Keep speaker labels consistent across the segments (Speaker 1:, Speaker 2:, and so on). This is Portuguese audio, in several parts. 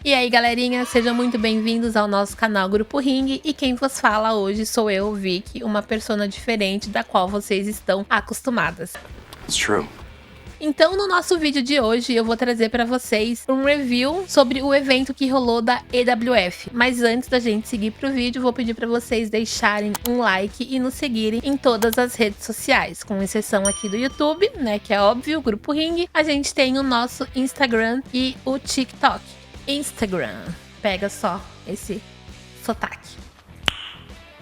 Speaker 1: E aí galerinha, sejam muito bem-vindos ao nosso canal Grupo Ring. E quem vos fala hoje sou eu, Vicky, uma persona diferente da qual vocês estão acostumadas.
Speaker 2: It's true.
Speaker 1: Então no nosso vídeo de hoje eu vou trazer para vocês um review sobre o evento que rolou da EWF. Mas antes da gente seguir pro vídeo, vou pedir para vocês deixarem um like e nos seguirem em todas as redes sociais, com exceção aqui do YouTube, né, que é óbvio, Grupo Ring. A gente tem o nosso Instagram e o TikTok. Instagram, pega só esse sotaque.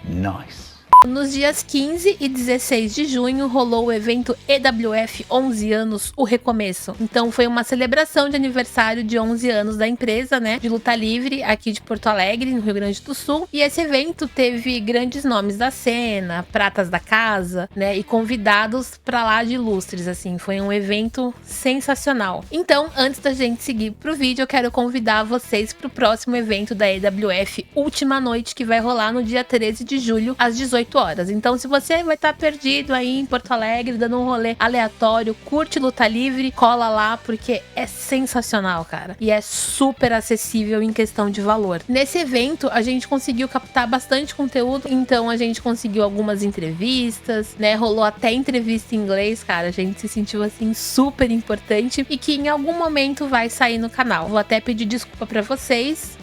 Speaker 2: Nice.
Speaker 1: Nos dias 15 e 16 de junho rolou o evento EWF 11 anos, o recomeço. Então foi uma celebração de aniversário de 11 anos da empresa, né, de luta livre aqui de Porto Alegre, no Rio Grande do Sul. E esse evento teve grandes nomes da cena, pratas da casa, né, e convidados pra lá de ilustres, assim. Foi um evento sensacional. Então, antes da gente seguir pro vídeo, eu quero convidar vocês pro próximo evento da EWF Última Noite, que vai rolar no dia 13 de julho, às 18 horas. Então, se você vai estar perdido aí em Porto Alegre, dando um rolê aleatório, curte luta livre, cola lá, porque é sensacional, cara. E é super acessível em questão de valor. Nesse evento, a gente conseguiu captar bastante conteúdo, então a gente conseguiu algumas entrevistas, né? Rolou até entrevista em inglês, cara. A gente se sentiu, assim, super importante e que em algum momento vai sair no canal. Vou até pedir desculpa pra vocês,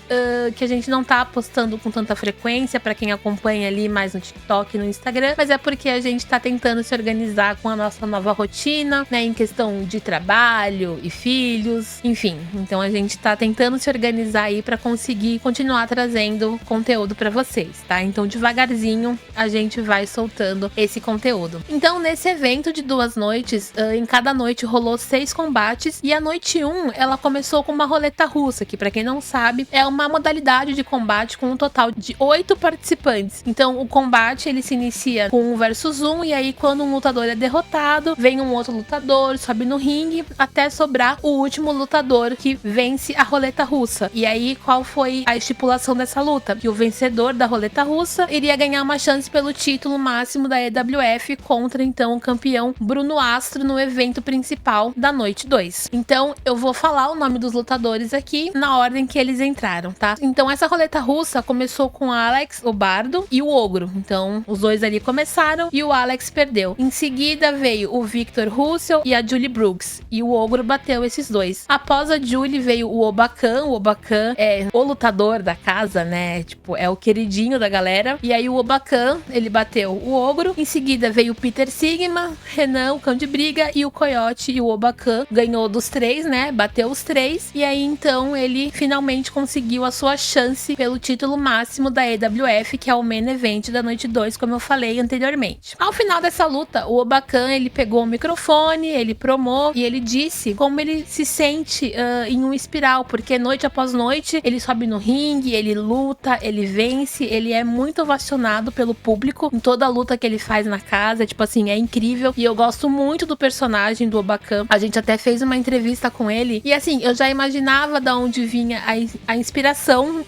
Speaker 1: que a gente não tá postando com tanta frequência pra quem acompanha ali mais no TikTok e no Instagram, mas é porque a gente tá tentando se organizar com a nossa nova rotina, né, em questão de trabalho e filhos, enfim. Então a gente tá tentando se organizar aí pra conseguir continuar trazendo conteúdo pra vocês, tá? Então devagarzinho a gente vai soltando esse conteúdo. Então nesse evento de 2 noites, em cada noite rolou 6 combates e a noite 1, ela começou com uma roleta russa, que pra quem não sabe, é uma modalidade de combate com um total de 8 participantes. Então o combate ele se inicia com 1 versus 1 e aí quando um lutador é derrotado, vem um outro lutador, sobe no ringue até sobrar o último lutador que vence a roleta russa. E aí qual foi a estipulação dessa luta? Que o vencedor da roleta russa iria ganhar uma chance pelo título máximo da EWF contra então o campeão Bruno Astro no evento principal da noite 2. Então eu vou falar o nome dos lutadores aqui na ordem que eles entraram, tá? Então essa roleta russa começou com o Alex, o Bardo e o Ogro. Então os dois ali começaram e o Alex perdeu. Em seguida veio o Victor Russell e a Julie Brooks. E o Ogro bateu esses dois. Após a Julie veio o Obakan. O Obakan é o lutador da casa, né? Tipo, é o queridinho da galera. E aí o Obakan, ele bateu o Ogro. Em seguida veio o Peter Sigma, Renan, o cão de briga, e o Coyote e o Obakan. Ganhou dos 3, né? Bateu os 3. E aí então ele finalmente conseguiu a sua chance pelo título máximo da EWF, que é o main event da noite 2, como eu falei anteriormente. Ao final dessa luta, o Obakan, ele pegou o microfone, ele promou e ele disse como ele se sente em um espiral, porque noite após noite ele sobe no ringue, ele luta, ele vence, ele é muito ovacionado pelo público em toda a luta que ele faz na casa, tipo assim, é incrível. E eu gosto muito do personagem do Obakan. A gente até fez uma entrevista com ele e assim, eu já imaginava da onde vinha a inspiração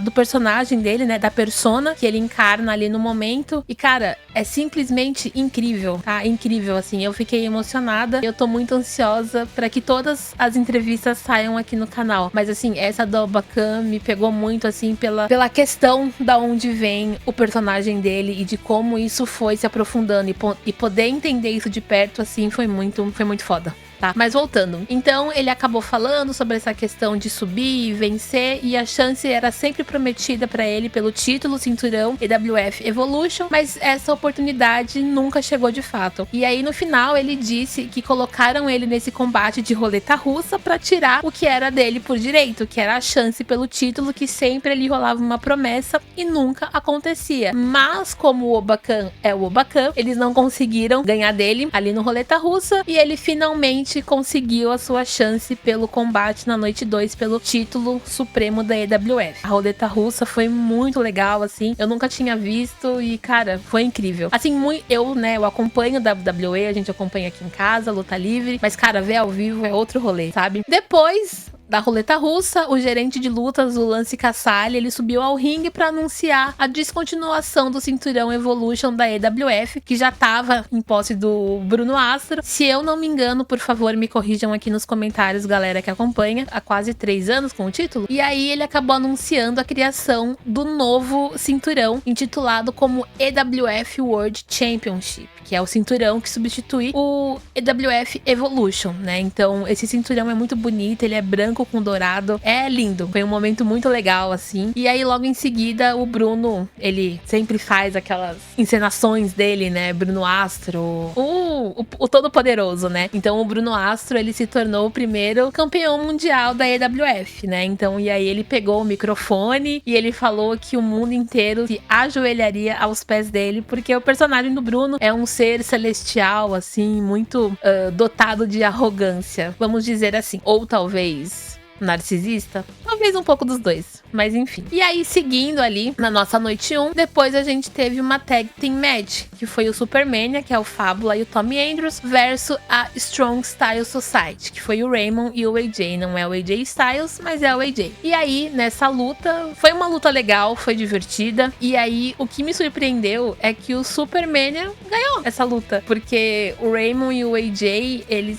Speaker 1: do personagem dele, né, da persona que ele encarna ali no momento. E cara, é simplesmente incrível, tá? Incrível, assim, eu fiquei emocionada. Eu tô muito ansiosa pra que todas as entrevistas saiam aqui no canal. Mas assim, essa do Obakan me pegou muito, assim, pela questão da onde vem o personagem dele e de como isso foi se aprofundando e poder entender isso de perto, assim, foi muito foda. Tá, mas voltando. Então ele acabou falando sobre essa questão de subir e vencer, e a chance era sempre prometida pra ele pelo título cinturão EWF Evolution, mas essa oportunidade nunca chegou de fato. E aí no final ele disse que colocaram ele nesse combate de roleta russa pra tirar o que era dele por direito, que era a chance pelo título, que sempre ele rolava uma promessa e nunca acontecia. Mas como o Obakan é o Obakan, eles não conseguiram ganhar dele ali no roleta russa e ele finalmente conseguiu a sua chance pelo combate na noite 2 pelo título supremo da EWF. A roleta russa foi muito legal, assim, eu nunca tinha visto e, cara, foi incrível. Assim, eu acompanho o WWE, a gente acompanha aqui em casa, luta livre, mas, cara, ver ao vivo é outro rolê, sabe? Depois da roleta russa, o gerente de lutas, o Lance Casale, ele subiu ao ringue para anunciar a descontinuação do cinturão Evolution da EWF, que já tava em posse do Bruno Astro. Se eu não me engano, por favor, me corrijam aqui nos comentários, galera que acompanha, há quase 3 anos com o título. E aí ele acabou anunciando a criação do novo cinturão, intitulado como EWF World Championship, que é o cinturão que substitui o EWF Evolution, né? Então, esse cinturão é muito bonito, ele é branco com dourado, é lindo. Foi um momento muito legal, assim. E aí, logo em seguida, o Bruno, ele sempre faz aquelas encenações dele, né? Bruno Astro, o todo-poderoso, né? Então, o Bruno Astro, ele se tornou o primeiro campeão mundial da EWF, né? Então, e aí ele pegou o microfone e ele falou que o mundo inteiro se ajoelharia aos pés dele, porque o personagem do Bruno é um ser celestial, assim, muito dotado de arrogância, vamos dizer assim. Ou talvez narcisista? Talvez um pouco dos dois, mas enfim. E aí, seguindo ali na nossa noite 1, depois a gente teve uma tag team match, que foi o Supermania, que é o Fábula e o Tommy Andrews, versus a Strong Style Society, que foi o Raymond e o AJ. Não é o AJ Styles, mas é o AJ. E aí, nessa luta, foi uma luta legal, foi divertida. E aí, o que me surpreendeu é que o Supermania ganhou essa luta, porque o Raymond e o AJ, eles,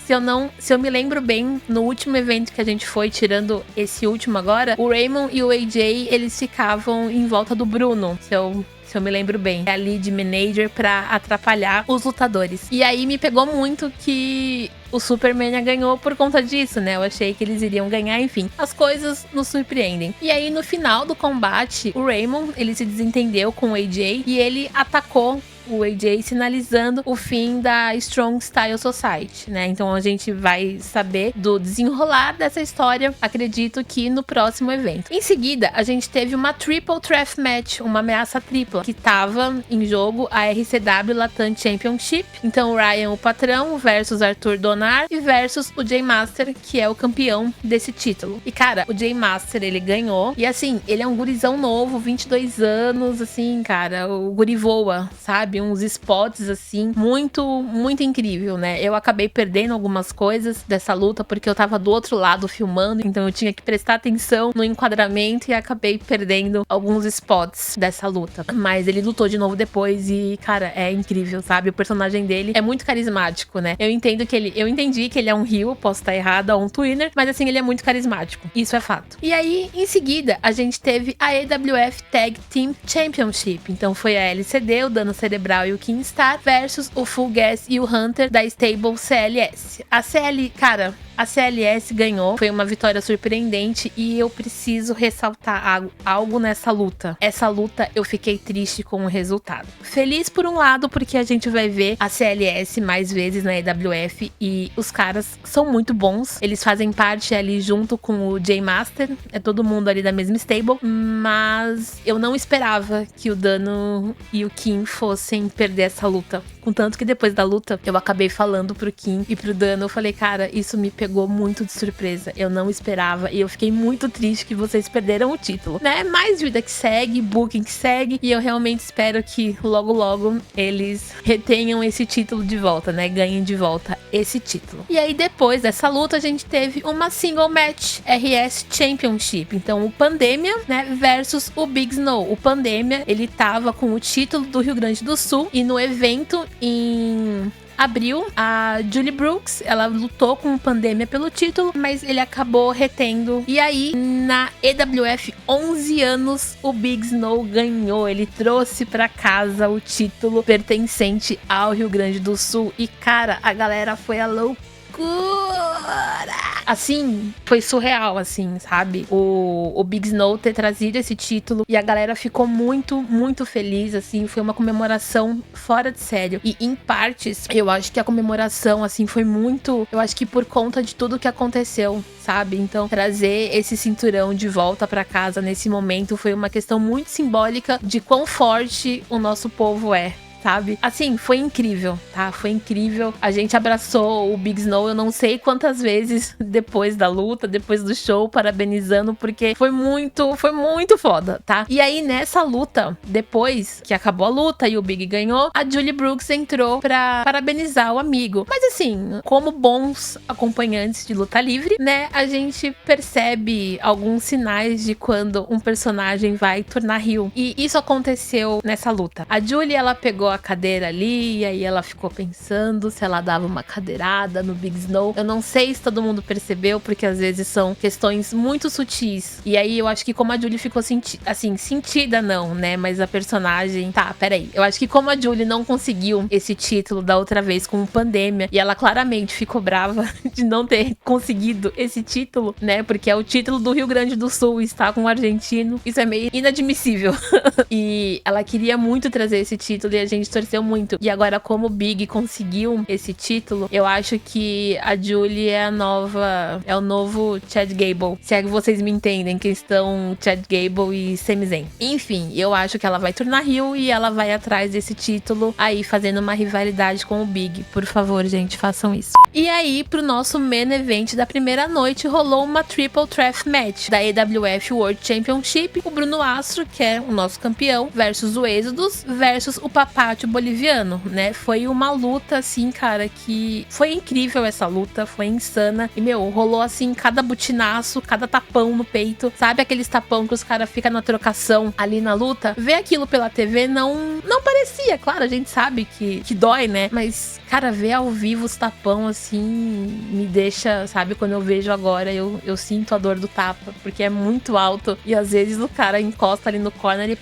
Speaker 1: se eu me lembro bem, no último evento que a gente foi, tirando esse último agora, o Raymond e o AJ, eles ficavam em volta do Bruno, se eu me lembro bem, a lead manager, pra atrapalhar os lutadores. E aí me pegou muito que o Supermania ganhou por conta disso, né? Eu achei que eles iriam ganhar, enfim. As coisas nos surpreendem. E aí, no final do combate, o Raymond, ele se desentendeu com o AJ e ele atacou o AJ, sinalizando o fim da Strong Style Society, né? Então a gente vai saber do desenrolar dessa história, acredito que no próximo evento. Em seguida, a gente teve uma Triple Threat Match, uma ameaça tripla, que tava em jogo a RCW Latam Championship. Então o Ryan, o patrão, versus Arthur Donar e versus o J Master, que é o campeão desse título. E cara, o J Master, ele ganhou. E assim, ele é um gurizão novo, 22 anos, assim, cara, o guri voa, sabe? Uns spots, assim, muito, muito incrível, né? Eu acabei perdendo algumas coisas dessa luta, porque eu tava do outro lado filmando, então eu tinha que prestar atenção no enquadramento e acabei perdendo alguns spots dessa luta. Mas ele lutou de novo depois e, cara, é incrível, sabe? O personagem dele é muito carismático, né? Eu entendi que ele é um heel, posso estar errada, ou um twinner, mas assim, ele é muito carismático. Isso é fato. E aí, em seguida, a gente teve a EWF Tag Team Championship. Então foi a LCD, o Dano Cerebral e o Kingstar versus o Full Gas e o Hunter da Stable CLS. A CLS ganhou, foi uma vitória surpreendente e eu preciso ressaltar algo nessa luta. Essa luta eu fiquei triste com o resultado. Feliz por um lado, porque a gente vai ver a CLS mais vezes na EWF e os caras são muito bons. Eles fazem parte ali junto com o J Master, é todo mundo ali da mesma stable, mas eu não esperava que o Dano e o Kim fossem perder essa luta. Contanto que depois da luta, eu acabei falando pro Kim e pro Dano, eu falei, cara, isso me pegou muito de surpresa. Eu não esperava e eu fiquei muito triste que vocês perderam o título, né? Mais vida que segue, booking que segue, e eu realmente espero que logo, logo eles retenham esse título de volta, né? Ganhem de volta esse título. E aí, depois dessa luta, a gente teve uma single match RS Championship. Então, o Pandemia, né, versus o Big Snow. O Pandemia, ele tava com o título do Rio Grande do Sul e no evento em abril, a Julie Brooks, ela lutou com o Pandemia pelo título, mas ele acabou retendo. E aí, na EWF 11 anos, o Big Snow ganhou. Ele trouxe pra casa o título pertencente ao Rio Grande do Sul. E, cara, a galera foi a loucura. Assim, foi surreal, assim, sabe? O Big Snow ter trazido esse título e a galera ficou muito, muito feliz, assim. Foi uma comemoração fora de sério. E em partes, eu acho que a comemoração, assim, foi muito... Eu acho que por conta de tudo que aconteceu, sabe? Então, trazer esse cinturão de volta pra casa nesse momento foi uma questão muito simbólica de quão forte o nosso povo é. sabe? Assim, foi incrível, tá? Foi incrível. A gente abraçou o Big Snow, eu não sei quantas vezes depois da luta, depois do show, parabenizando, porque foi muito foda, tá? E aí, nessa luta, depois que acabou a luta e o Big ganhou, a Julie Brooks entrou pra parabenizar o amigo. Mas assim, como bons acompanhantes de luta livre, né, a gente percebe alguns sinais de quando um personagem vai tornar heel. E isso aconteceu nessa luta. A Julie, ela pegou a cadeira ali, e aí ela ficou pensando se ela dava uma cadeirada no Big Snow. Eu não sei se todo mundo percebeu, porque às vezes são questões muito sutis. E aí eu acho que como a Julie ficou sentida não, né, mas a personagem... Tá, peraí. Eu acho que como a Julie não conseguiu esse título da outra vez com o Pandemia, e ela claramente ficou brava de não ter conseguido esse título, né, porque é o título do Rio Grande do Sul e está com o argentino. Isso é meio inadmissível. E ela queria muito trazer esse título e a gente torceu muito. E agora, como o Big conseguiu esse título, eu acho que a Julie é o novo Chad Gable. Se é que vocês me entendem, que estão Chad Gable e Sami Zayn. Enfim, eu acho que ela vai tornar heel e ela vai atrás desse título aí, fazendo uma rivalidade com o Big. Por favor, gente, façam isso. E aí, pro nosso main event da primeira noite, rolou uma Triple Threat Match da AWF World Championship. O Bruno Astro, que é o nosso campeão, versus o Exodus, versus o Papatio boliviano, né? Foi uma luta, assim, cara, que foi incrível essa luta, foi insana. E, meu, rolou, assim, cada butinaço, cada tapão no peito. Sabe aqueles tapão que os caras ficam na trocação ali na luta? Ver aquilo pela TV não parecia, claro, a gente sabe que dói, né? Mas, cara, ver ao vivo os tapão, assim, me deixa, sabe? Quando eu vejo agora, eu sinto a dor do tapa, porque é muito alto. E às vezes o cara encosta ali no corner e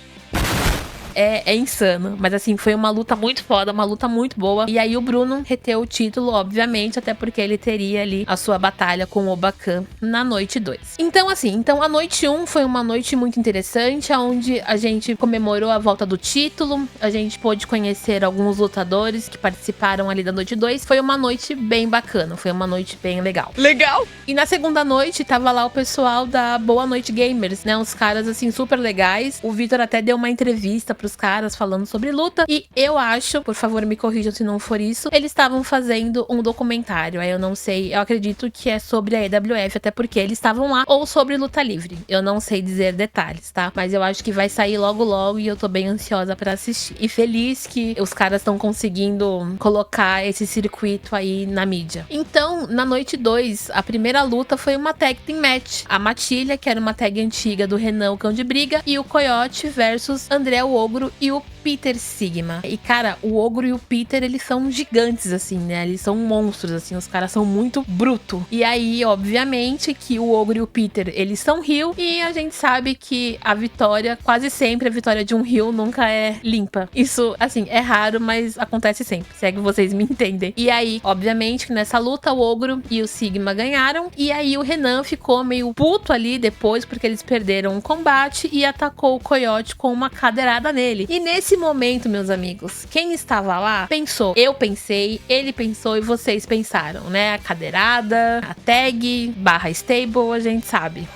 Speaker 1: é insano. Mas assim, foi uma luta muito foda, uma luta muito boa. E aí o Bruno reteu o título, obviamente, até porque ele teria ali a sua batalha com o Obacan na noite 2. Então assim, a noite 1 foi uma noite muito interessante, onde a gente comemorou a volta do título, a gente pôde conhecer alguns lutadores que participaram ali da noite 2. Foi uma noite bem bacana, foi uma noite bem legal.
Speaker 3: Legal!
Speaker 1: E na segunda noite, tava lá o pessoal da Boa Noite Gamers, né? Uns caras, assim, super legais. O Vitor até deu uma entrevista pros caras falando sobre luta. E eu acho, por favor, me corrijam se não for isso, eles estavam fazendo um documentário. Aí eu não sei, eu acredito que é sobre a EWF, até porque eles estavam lá, ou sobre luta livre. Eu não sei dizer detalhes, tá? Mas eu acho que vai sair logo logo e eu tô bem ansiosa pra assistir. E feliz que os caras estão conseguindo colocar esse circuito aí na mídia. Então, na noite 2, a primeira luta foi uma tag team match. A Matilha, que era uma tag antiga do Renan, o Cão de Briga, e o Coyote versus André o Ogro e o Peter Sigma. E, cara, o Ogro e o Peter, eles são gigantes, assim, né? Eles são monstros, assim, os caras são muito bruto. E aí, obviamente, que o Ogro e o Peter, eles são heel, e a gente sabe que a vitória, quase sempre a vitória de um heel nunca é limpa. Isso, assim, é raro, mas acontece sempre, se é que vocês me entendem. E aí, obviamente, que nessa luta, o Ogro e o Sigma ganharam, e aí o Renan ficou meio puto ali depois, porque eles perderam o combate, e atacou o Coyote com uma cadeirada nele. E nesse momento, meus amigos, quem estava lá pensou, eu pensei, ele pensou e vocês pensaram, né? A cadeirada, a tag, barra stable, a gente sabe.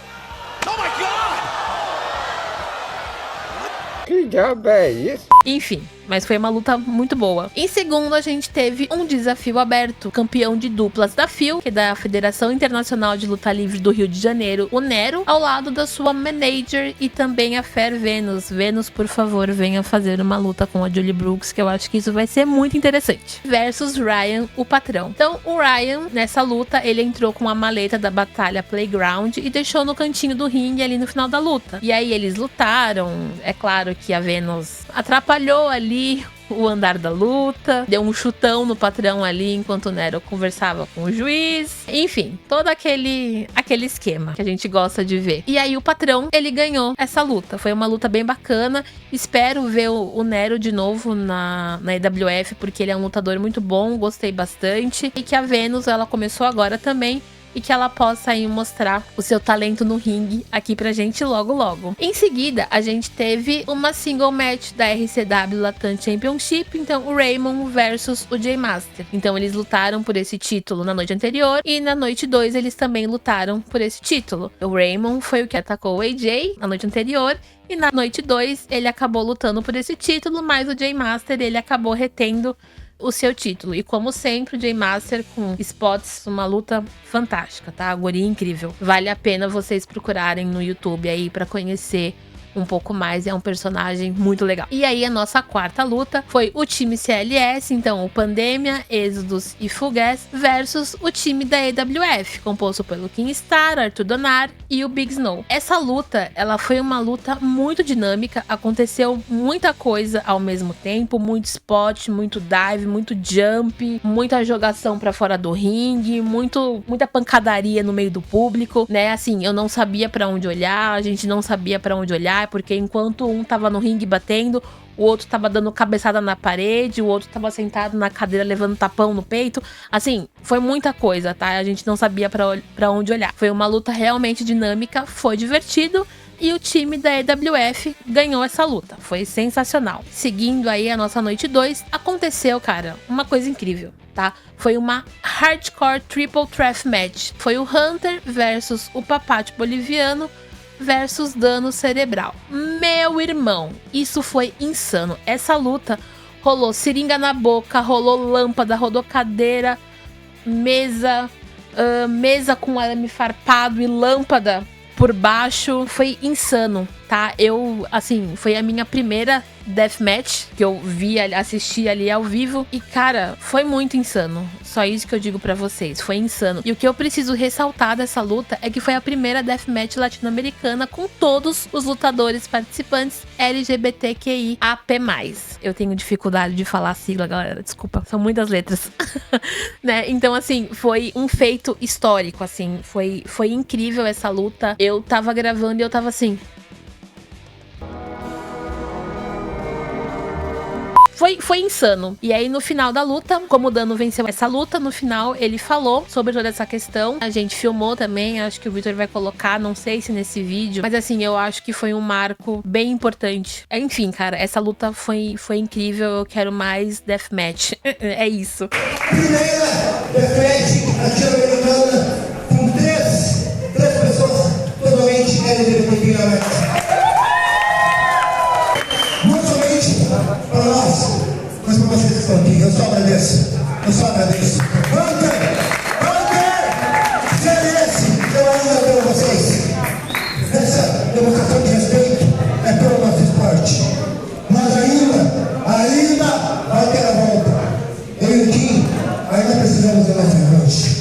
Speaker 2: Oh my God!
Speaker 3: Que diabo é isso?
Speaker 1: Enfim, mas foi uma luta muito boa. Em segundo, a gente teve um desafio aberto. Campeão de duplas da FIL, que é da Federação Internacional de Luta Livre do Rio de Janeiro, o Nero, ao lado da sua manager e também a Fer Venus. Venus, por favor, venha fazer uma luta com a Julie Brooks, que eu acho que isso vai ser muito interessante. Versus Ryan, o patrão. Então, o Ryan, nessa luta, ele entrou com a maleta da batalha Playground e deixou no cantinho do ringue ali no final da luta. E aí eles lutaram. É claro que a Venus atrapalhou ali o andar da luta, deu um chutão no patrão ali enquanto o Nero conversava com o juiz. Enfim, todo aquele esquema que a gente gosta de ver. E aí o patrão, ele ganhou essa luta. Foi uma luta bem bacana. Espero ver o Nero de novo na EWF, porque ele é um lutador muito bom, gostei bastante. E que a Venus, ela começou agora também e que ela possa aí mostrar o seu talento no ringue aqui pra gente logo logo. Em seguida, a gente teve uma single match da RCW Latam Championship, então o Raymond versus o Jay Master. Então eles lutaram por esse título na noite anterior e na noite 2 eles também lutaram por esse título. O Raymond foi o que atacou o AJ na noite anterior e na noite 2 ele acabou lutando por esse título, mas o Jay Master ele acabou retendo o seu título. E como sempre, o Jay Master com spots, uma luta fantástica, tá? A guria incrível. Vale a pena vocês procurarem no YouTube aí pra conhecer um pouco mais, é um personagem muito legal. E aí a nossa quarta luta foi o time CLS, então o Pandemia, Exodus e Fugass versus o time da EWF, composto pelo Kingstar, Arthur Donar e o Big Snow. Essa luta, ela foi uma luta muito dinâmica, aconteceu muita coisa ao mesmo tempo, muito spot, muito dive, muito jump, muita jogação pra fora do ringue, muita pancadaria no meio do público, né? Assim, eu não sabia pra onde olhar, a gente não sabia pra onde olhar, porque enquanto um tava no ringue batendo, o outro tava dando cabeçada na parede, o outro tava sentado na cadeira levando tapão no peito. Assim, foi muita coisa, tá? A gente não sabia pra onde olhar. Foi uma luta realmente dinâmica, foi divertido. E o time da EWF ganhou essa luta. Foi sensacional. Seguindo aí a nossa noite 2, aconteceu, cara, uma coisa incrível, tá? Foi uma Hardcore Triple Threat Match. Foi o Hunter versus o Papate Boliviano versus Dano Cerebral. Meu irmão, isso foi insano. Essa luta rolou seringa na boca, rolou lâmpada, rodou cadeira, mesa com arame farpado e lâmpada por baixo. Foi insano, tá? Foi a minha primeira deathmatch que eu assisti ali ao vivo. E, cara, foi muito insano. Só isso que eu digo pra vocês. Foi insano. E o que eu preciso ressaltar dessa luta é que foi a primeira deathmatch latino-americana com todos os lutadores participantes LGBTQIAP+. Eu tenho dificuldade de falar a sigla, galera. Desculpa, são muitas letras. Né? Então, assim, foi um feito histórico, assim. Foi incrível essa luta. Eu tava gravando e eu tava assim... Foi insano. E aí, no final da luta, como o Dano venceu essa luta, no final ele falou sobre toda essa questão. A gente filmou também, acho que o Victor vai colocar, não sei se nesse vídeo. Mas assim, eu acho que foi um marco bem importante. Enfim, cara, essa luta foi incrível. Eu quero mais deathmatch. É isso.
Speaker 4: Primeira deathmatch latino-americana com três pessoas totalmente LGBT. Para nós, mas para vocês que estão aqui, eu só agradeço. Hunter, CLS, eu ainda pelo vocês. Essa demonstração de respeito é pelo nosso esporte. Mas ainda vai ter a volta. Eu e o Kim ainda precisamos da nossa revanche.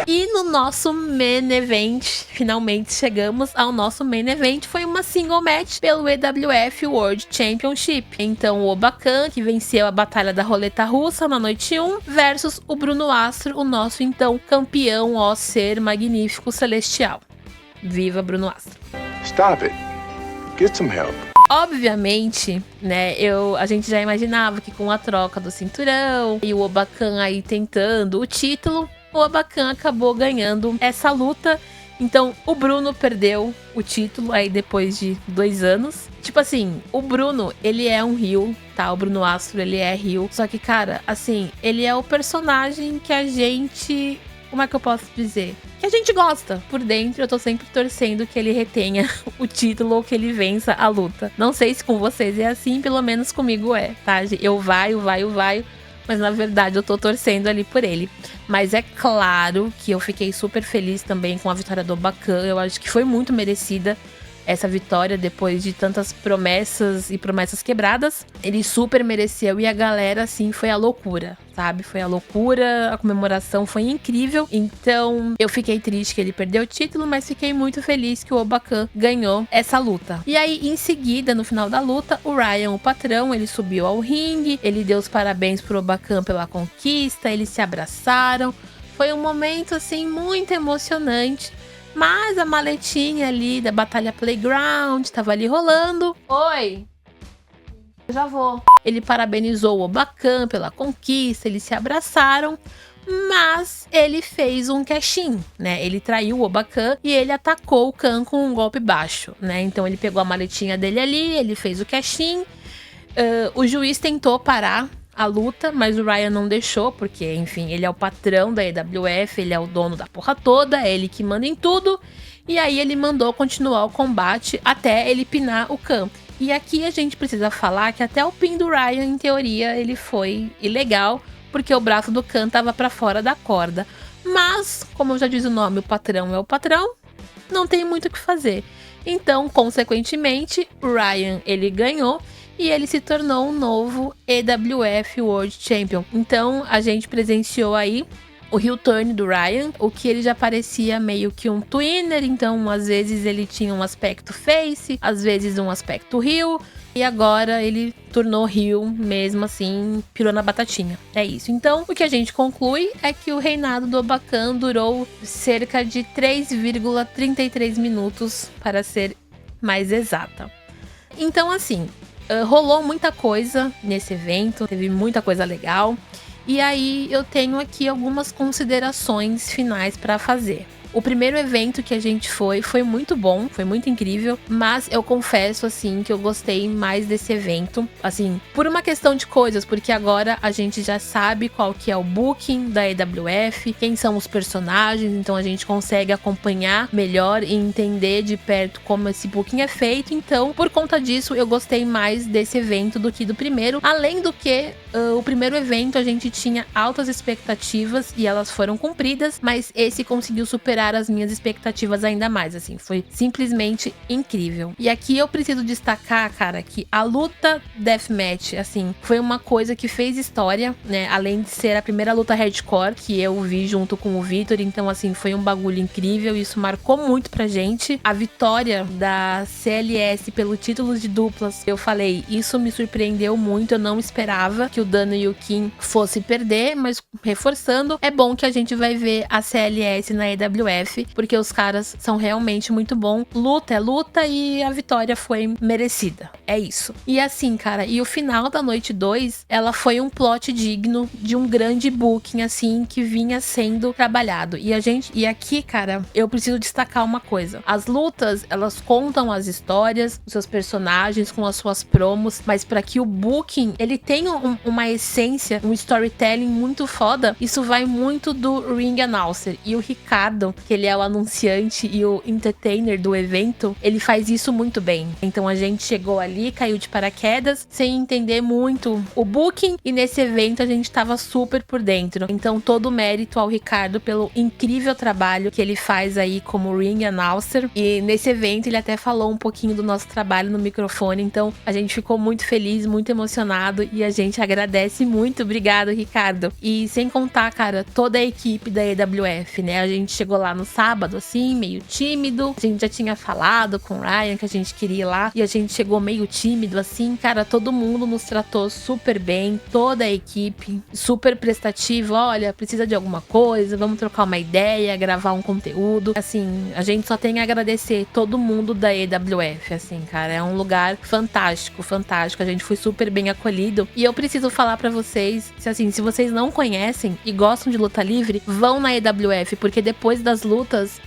Speaker 1: E no nosso main event, finalmente chegamos ao nosso main event, foi uma single match pelo EWF World Championship. Então o Obakan, que venceu a batalha da roleta russa na noite 1, versus o Bruno Astro, o nosso então campeão, ó ser magnífico celestial. Viva Bruno Astro.
Speaker 2: Stop it. Get some help.
Speaker 1: Obviamente, né, a gente já imaginava que com a troca do cinturão e o Obakan aí tentando o título, o Obakan acabou ganhando essa luta. Então o Bruno perdeu o título aí depois de 2 anos. Tipo assim, o Bruno, ele é um heel, tá? O Bruno Astro, ele é heel. Só que, cara, assim, ele é o personagem que a gente... Como é que eu posso dizer? Que a gente gosta. Por dentro, eu tô sempre torcendo que ele retenha o título ou que ele vença a luta. Não sei se com vocês é assim, pelo menos comigo é, tá? Eu vai. Mas na verdade eu tô torcendo ali por ele. Mas é claro que eu fiquei super feliz também com a vitória do Obakan. Eu acho que foi muito merecida essa vitória depois de tantas promessas e promessas quebradas. Ele super mereceu e a galera, assim, foi a loucura, sabe? Foi a loucura, a comemoração foi incrível. Então, eu fiquei triste que ele perdeu o título, mas fiquei muito feliz que o Obakan ganhou essa luta. E aí, em seguida, no final da luta, o Ryan, o patrão, ele subiu ao ringue, ele deu os parabéns pro Obakan pela conquista, eles se abraçaram. Foi um momento, assim, muito emocionante. Mas a maletinha ali da Batalha Playground tava ali rolando. Oi! Já vou. Ele parabenizou o Obakan pela conquista, eles se abraçaram, mas ele fez um cash-in, né? Ele traiu o Obakan e ele atacou o Khan com um golpe baixo, né? Então ele pegou a maletinha dele ali, ele fez o cash-in. O juiz tentou parar a luta, mas o Ryan não deixou, porque, enfim, ele é o patrão da EWF, ele é o dono da porra toda, é ele que manda em tudo. E aí ele mandou continuar o combate até ele pinar o Khan. E aqui a gente precisa falar que até o pin do Ryan, em teoria, ele foi ilegal, porque o braço do Khan tava pra fora da corda. Mas, como já diz o nome, o patrão é o patrão, não tem muito o que fazer. Então, consequentemente, o Ryan, ele ganhou e ele se tornou um novo EWF World Champion. Então, a gente presenciou aí o heel turn do Ryan, o que ele já parecia meio que um twinner, então às vezes ele tinha um aspecto face, às vezes um aspecto heel, e agora ele tornou heel mesmo assim, pirou na batatinha. É isso. Então, o que a gente conclui é que o reinado do Obakan durou cerca de 3,33 minutos, para ser mais exata. Então, assim, rolou muita coisa nesse evento, teve muita coisa legal. E aí eu tenho aqui algumas considerações finais para fazer. O primeiro evento que a gente foi muito bom, foi muito incrível, mas eu confesso, assim, que eu gostei mais desse evento, assim, por uma questão de coisas, porque agora a gente já sabe qual que é o booking da EWF, quem são os personagens, então a gente consegue acompanhar melhor e entender de perto como esse booking é feito, então, por conta disso, eu gostei mais desse evento do que do primeiro, além do que o primeiro evento a gente tinha altas expectativas e elas foram cumpridas, mas esse conseguiu superar as minhas expectativas ainda mais, assim, foi simplesmente incrível. E aqui eu preciso destacar, cara, que a luta Deathmatch, assim, foi uma coisa que fez história, né, além de ser a primeira luta hardcore que eu vi junto com o Vitor, então, assim, foi um bagulho incrível, isso marcou muito pra gente. A vitória da CLS pelo título de duplas, eu falei, isso me surpreendeu muito, eu não esperava que o Dano e o Kim fosse perder, mas reforçando, é bom que a gente vai ver a CLS na EWF, porque os caras são realmente muito bons. Luta é luta e a vitória foi merecida. É isso. E assim, cara, e o final da noite 2, ela foi um plot digno de um grande booking, assim, que vinha sendo trabalhado. E aqui, cara, eu preciso destacar uma coisa. As lutas, elas contam as histórias, os seus personagens com as suas promos, mas para que o booking, ele tenha uma essência, um storytelling muito foda, isso vai muito do ring announcer. E o Ricardo, que ele é o anunciante e o entertainer do evento, ele faz isso muito bem. Então a gente chegou ali, caiu de paraquedas, sem entender muito o booking, e nesse evento a gente tava super por dentro. Então todo o mérito ao Ricardo pelo incrível trabalho que ele faz aí como ring announcer. E nesse evento ele até falou um pouquinho do nosso trabalho no microfone, então a gente ficou muito feliz, muito emocionado, e a gente agradece muito. Obrigado, Ricardo. E sem contar, cara, toda a equipe da EWF, né? A gente chegou lá no sábado, assim, meio tímido. A gente já tinha falado com o Ryan que a gente queria ir lá, e a gente chegou meio tímido, assim. Cara, todo mundo nos tratou super bem, toda a equipe super prestativa. Olha, precisa de alguma coisa, vamos trocar uma ideia, gravar um conteúdo. Assim, a gente só tem a agradecer todo mundo da EWF, assim, cara. É um lugar fantástico, fantástico. A gente foi super bem acolhido. E eu preciso falar pra vocês, se vocês não conhecem e gostam de luta livre, vão na EWF, porque depois das lutas,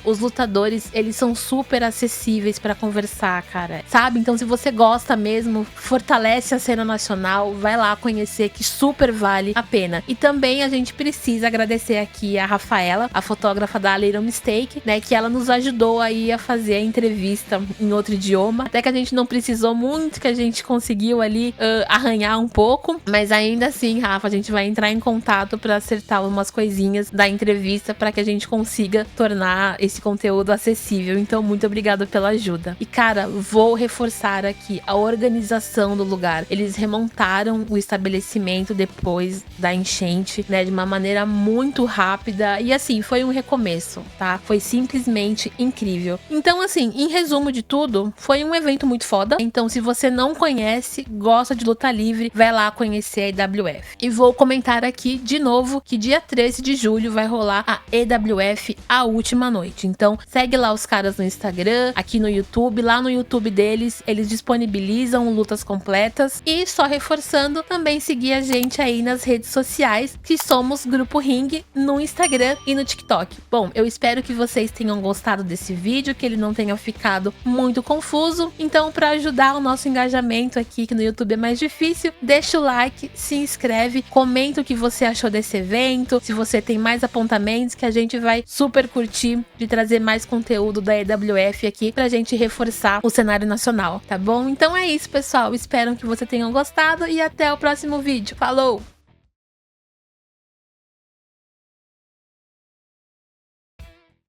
Speaker 1: os lutadores, eles são super acessíveis pra conversar, cara. Sabe? Então, se você gosta mesmo, fortalece a cena nacional, vai lá conhecer, que super vale a pena. E também a gente precisa agradecer aqui a Rafaela, a fotógrafa da Little Mistake, né, que ela nos ajudou aí a fazer a entrevista em outro idioma. Até que a gente não precisou muito, que a gente conseguiu ali arranhar um pouco, mas ainda assim, Rafa, a gente vai entrar em contato pra acertar umas coisinhas da entrevista pra que a gente consiga tornar esse conteúdo acessível. Então, muito obrigada pela ajuda. E, cara, vou reforçar aqui a organização do lugar. Eles remontaram o estabelecimento depois da enchente, né, de uma maneira muito rápida, e assim, foi um recomeço, tá? Foi simplesmente incrível. Então, assim, em resumo de tudo, foi um evento muito foda. Então, se você não conhece, gosta de luta livre, vai lá conhecer a EWF. E vou comentar aqui de novo que dia 13 de julho vai rolar a EWF A Última Noite. Então segue lá os caras no Instagram, aqui no YouTube. Lá no YouTube deles, eles disponibilizam lutas completas. E só reforçando, também seguir a gente aí nas redes sociais, que somos Grupo Ring no Instagram e no TikTok. Bom, eu espero que vocês tenham gostado desse vídeo, que ele não tenha ficado muito confuso. Então, para ajudar o nosso engajamento aqui, que no YouTube é mais difícil, deixa o like, se inscreve, comenta o que você achou desse evento, se você tem mais apontamentos, que a gente vai super curtir de trazer mais conteúdo da EWF aqui pra gente reforçar o cenário nacional, tá bom? Então é isso, pessoal. Espero que vocês tenham gostado e até o próximo vídeo. Falou!